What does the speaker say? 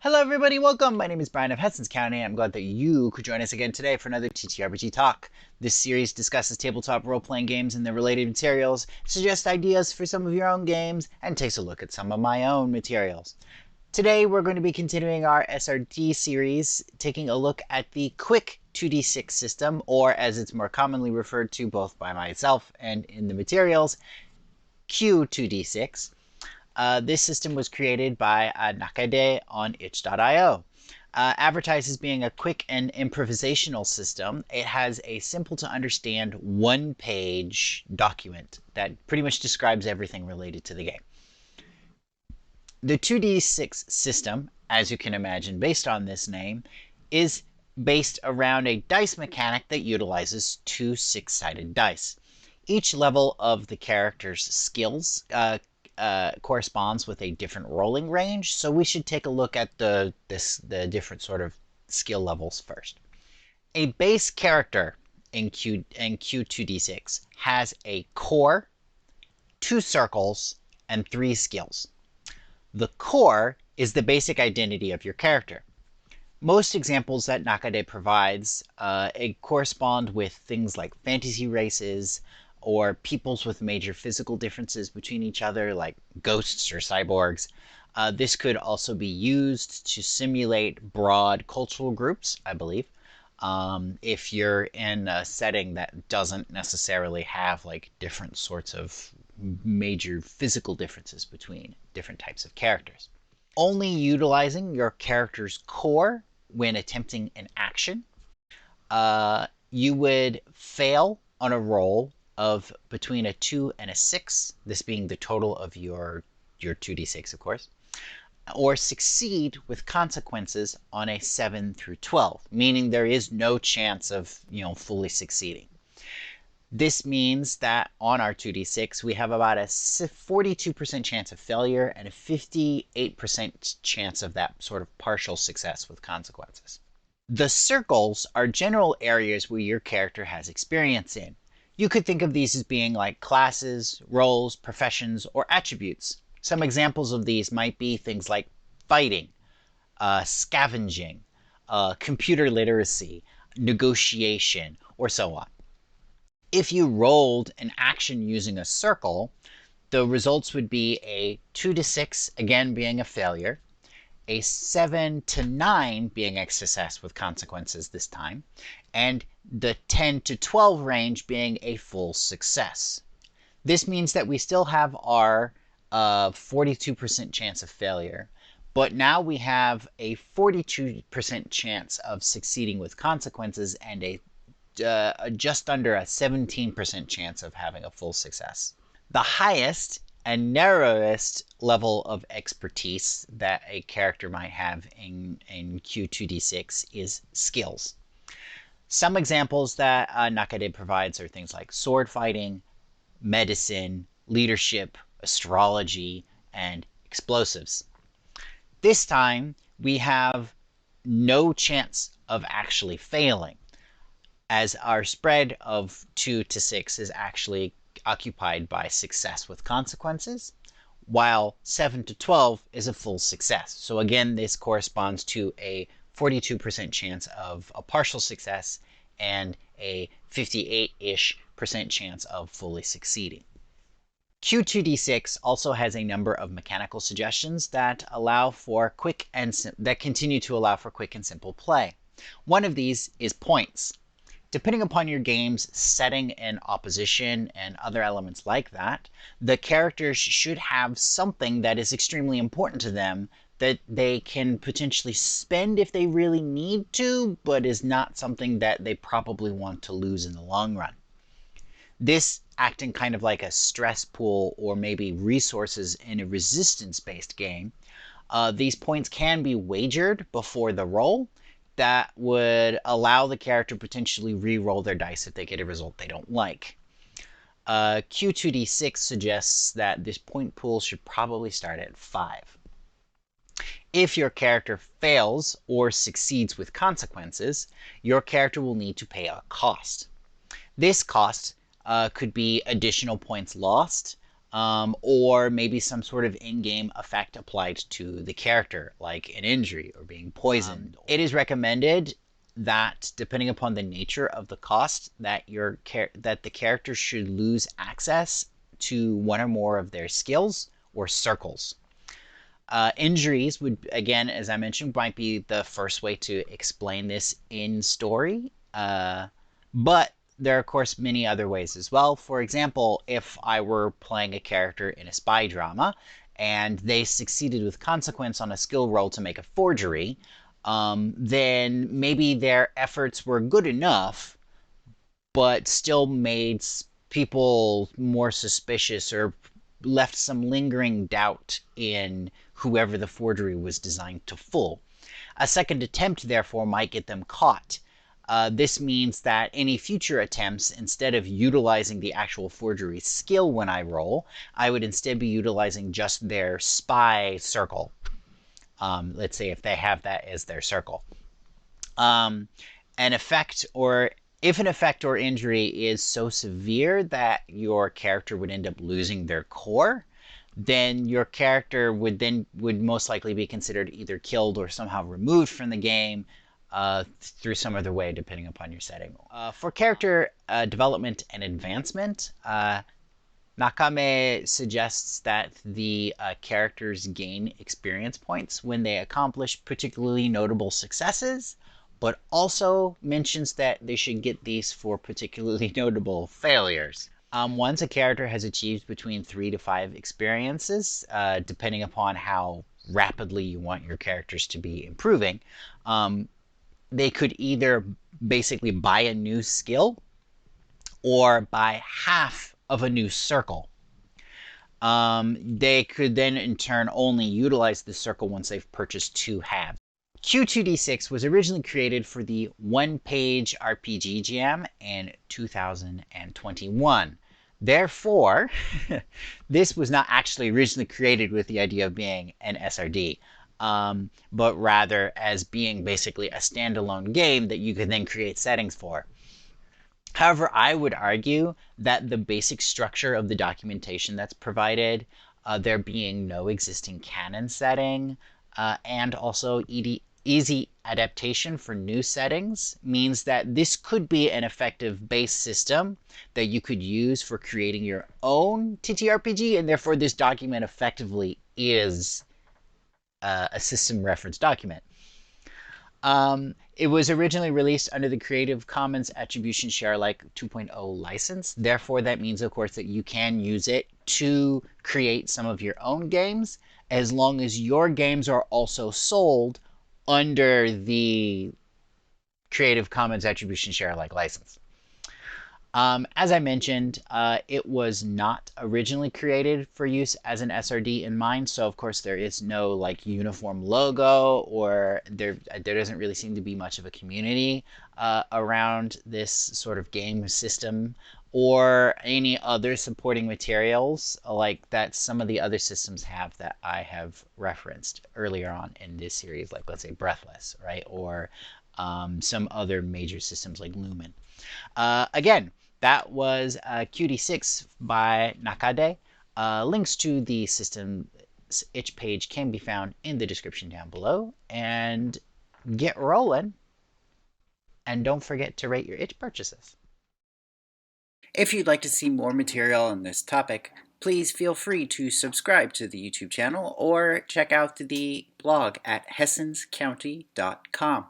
Hello everybody, welcome! My name is Brian of Hessens County, and I'm glad that you could join us again today for another TTRPG Talk. This series discusses tabletop role-playing games and their related materials, suggests ideas for some of your own games, and takes a look at some of my own materials. Today we're going to be continuing our SRD series, taking a look at the Quick 2d6 system, or as it's more commonly referred to both by myself and in the materials, Q2d6. This system was created by Nakade on itch.io. Advertised as being a quick and improvisational system, it has a simple to understand one-page document that pretty much describes everything related to the game. The 2d6 system, as you can imagine based on this name, is based around a dice mechanic that utilizes two six-sided dice. Each level of the character's skills corresponds with a different rolling range, so we should take a look at the different sort of skill levels first. A base character in Q2d6 has a core, 2 circles, and 3 skills. The core is the basic identity of your character. Most examples that Nakade provides correspond with things like fantasy races, or peoples with major physical differences between each other, like ghosts or cyborgs. This could also be used to simulate broad cultural groups, I believe, if you're in a setting that doesn't necessarily have like different sorts of major physical differences between different types of characters. Only utilizing your character's core when attempting an action, you would fail on a roll of between a 2 and a 6, this being the total of your 2d6, of course, or succeed with consequences on a 7 through 12, meaning there is no chance of, fully succeeding. This means that on our 2d6, we have about a 42% chance of failure and a 58% chance of that sort of partial success with consequences. The circles are general areas where your character has experience in. You could think of these as being like classes, roles, professions, or attributes. Some examples of these might be things like fighting, scavenging, computer literacy, negotiation, or so on. If you rolled an action using a circle, the results would be a 2 to 6, again being a failure, a 7 to 9 being a success with consequences this time, and the 10 to 12 range being a full success. This means that we still have our 42% chance of failure, but now we have a 42% chance of succeeding with consequences and a just under a 17% chance of having a full success. The highest and narrowest level of expertise that a character might have in Q2d6 is skills. Some examples that Nakade provides are things like sword fighting, medicine, leadership, astrology, and explosives. This time, we have no chance of actually failing, as our spread of 2 to 6 is actually occupied by success with consequences, while 7 to 12 is a full success. So again, this corresponds to a 42% chance of a partial success and a 58-ish% chance of fully succeeding. Q2d6 also has a number of mechanical suggestions that allow for quick and that continue to allow for quick and simple play. One of these is points. Depending upon your game's setting and opposition and other elements like that, the characters should have something that is extremely important to them that they can potentially spend if they really need to, but is not something that they probably want to lose in the long run. This acting kind of like a stress pool or maybe resources in a resistance-based game, these points can be wagered before the roll. That would allow the character potentially re-roll their dice if they get a result they don't like. Q2d6 suggests that this point pool should probably start at 5. If your character fails or succeeds with consequences, your character will need to pay a cost. This cost could be additional points lost, or maybe some sort of in-game effect applied to the character, like an injury or being poisoned. It is recommended that, depending upon the nature of the cost, that the character should lose access to one or more of their skills or circles. Injuries would, again, as I mentioned, might be the first way to explain this in story, but there are, of course, many other ways as well. For example, if I were playing a character in a spy drama and they succeeded with consequence on a skill roll to make a forgery, then maybe their efforts were good enough, but still made people more suspicious or left some lingering doubt in whoever the forgery was designed to fool. A second attempt, therefore, might get them caught. This means that any future attempts, instead of utilizing the actual forgery skill when I roll, I would instead be utilizing just their spy circle. Let's say if they have that as their circle. An effect or If an effect or injury is so severe that your character would end up losing their core, then your character would most likely be considered either killed or somehow removed from the game through some other way, depending upon your setting. For character development and advancement, Nakame suggests that the characters gain experience points when they accomplish particularly notable successes, but also mentions that they should get these for particularly notable failures. Once a character has achieved between 3 to 5 experiences, depending upon how rapidly you want your characters to be improving, they could either basically buy a new skill or buy half of a new circle. They could then in turn only utilize the circle once they've purchased 2 halves. Q2D6 was originally created for the One Page RPG Jam in 2021. Therefore, this was not actually originally created with the idea of being an SRD, but rather as being basically a standalone game that you could then create settings for. However, I would argue that the basic structure of the documentation that's provided, there being no existing canon setting, and also easy adaptation for new settings, means that this could be an effective base system that you could use for creating your own TTRPG, and therefore this document effectively is a system reference document. It was originally released under the Creative Commons Attribution Share Alike 2.0 license. Therefore, that means, of course, that you can use it to create some of your own games, as long as your games are also sold under the Creative Commons Attribution Share Alike license. As I mentioned, it was not originally created for use as an SRD in mind, so of course there is no like uniform logo, or there doesn't really seem to be much of a community around this sort of game system, or any other supporting materials like that some of the other systems have that I have referenced earlier on in this series, like let's say Breathless, right, or some other major systems like Lumen. Again, that was QD6 by Nakade. Links to the system's itch page can be found in the description down below. And get rolling. And don't forget to rate your itch purchases. If you'd like to see more material on this topic, please feel free to subscribe to the YouTube channel or check out the blog at hessinscounty.com.